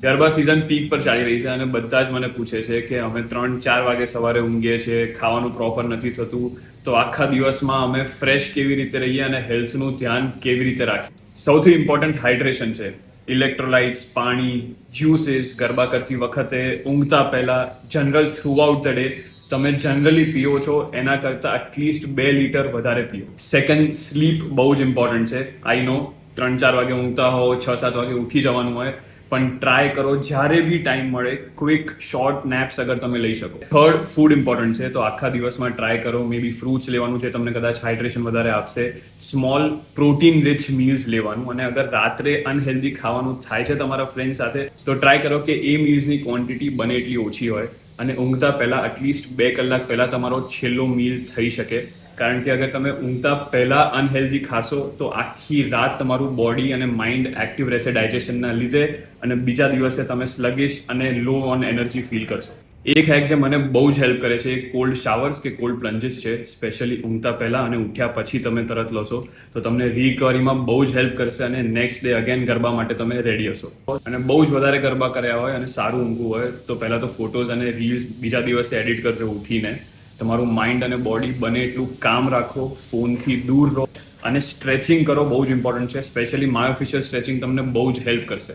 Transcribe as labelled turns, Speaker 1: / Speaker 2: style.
Speaker 1: Garba season peak પર ચાલી રહી છે અને બધા જ મને પૂછે છે કે અમે 3-4 વાગે સવારે ઊંઘીએ છીએ, ખાવાનું પ્રોપર નથી થતું, તો આખા દિવસમાં અમે ફ્રેશ કેવી રીતે રહીએ અને હેલ્થનું ધ્યાન કેવી રીતે રાખીએ. સૌથી ઇમ્પોર્ટન્ટ હાઇડ્રેશન છે. ઇલેક્ટ્રોલાઇટ્સ, પાણી, જ્યુસીસ ગરબા કરતી વખતે, ઊંઘતા પહેલા, જનરલ થ્રુઆઉટ ધ ડે તમે જનરલી પીઓ છો એના કરતાં એટલીસ્ટ 2 લીટર વધારે પીઓ. સેકન્ડ, સ્લીપ બહુ જ ઇમ્પોર્ટન્ટ છે. આઈ નો 3-4 વાગે ઊંઘતા હો, 6-7 વાગે ઉઠી જવાનું હોય, પણ ટ્રાય કરો જ્યારે બી ટાઈમ મળે ક્વિક શોર્ટ નેપ્સ અગર તમે લઈ શકો. થર્ડ, ફૂડ ઇમ્પોર્ટન્ટ છે, તો આખા દિવસમાં ટ્રાય કરો મે બી ફ્રૂટ્સ લેવાનું છે, તમને કદાચ હાઇડ્રેશન વધારે આપશે. સ્મોલ પ્રોટીન રિચ મીલ્સ લેવાનું, અને અગર રાત્રે અનહેલ્ધી ખાવાનું થાય છે તમારા ફ્રેન્ડ સાથે તો ટ્રાય કરો કે એ મીલ્સની ક્વોન્ટિટી બને એટલી ઓછી હોય, અને ઊંઘતા પહેલાં એટલીસ્ટ 2 કલાક પહેલાં તમારો છેલ્લો મીલ થઈ શકે. કારણ કે અગર તમે ઊંઘતા પહેલાં અનહેલ્ધી ખાશો તો આખી રાત તમારું બોડી અને માઇન્ડ એક્ટિવ રહેશે ડાયજેશનના લીધે, અને બીજા દિવસે તમે સ્લગિશ અને લો ઓન એનર્જી ફીલ કરશો. એક હેક જે મને બહુ જ હેલ્પ કરે છે એ કોલ્ડ શાવર્સ કે કોલ્ડ પ્લન્જીસ છે. સ્પેશિયલી ઊંઘતા પહેલાં અને ઉઠ્યા પછી તમે તરત લોશો તો તમને રિકવરીમાં બહુ જ હેલ્પ કરશે, અને નેક્સ્ટ ડે અગેન ગરબા માટે તમે રેડી હશો. અને બહુ જ વધારે ગરબા કર્યા હોય અને સારું ઊંઘવું હોય તો પહેલાં તો ફોટોઝ અને રીલ્સ બીજા દિવસે એડિટ કરજો ઉઠીને. તમારું માઇન્ડ અને બોડી બને એટલું કામ રાખો, ફોનથી દૂર રહો, અને સ્ટ્રેચિંગ કરો, બહુ જ ઇમ્પોર્ટન્ટ છે. સ્પેશિયલી માયોફિશિયલ સ્ટ્રેચિંગ તમને બહુ જ હેલ્પ કરશે.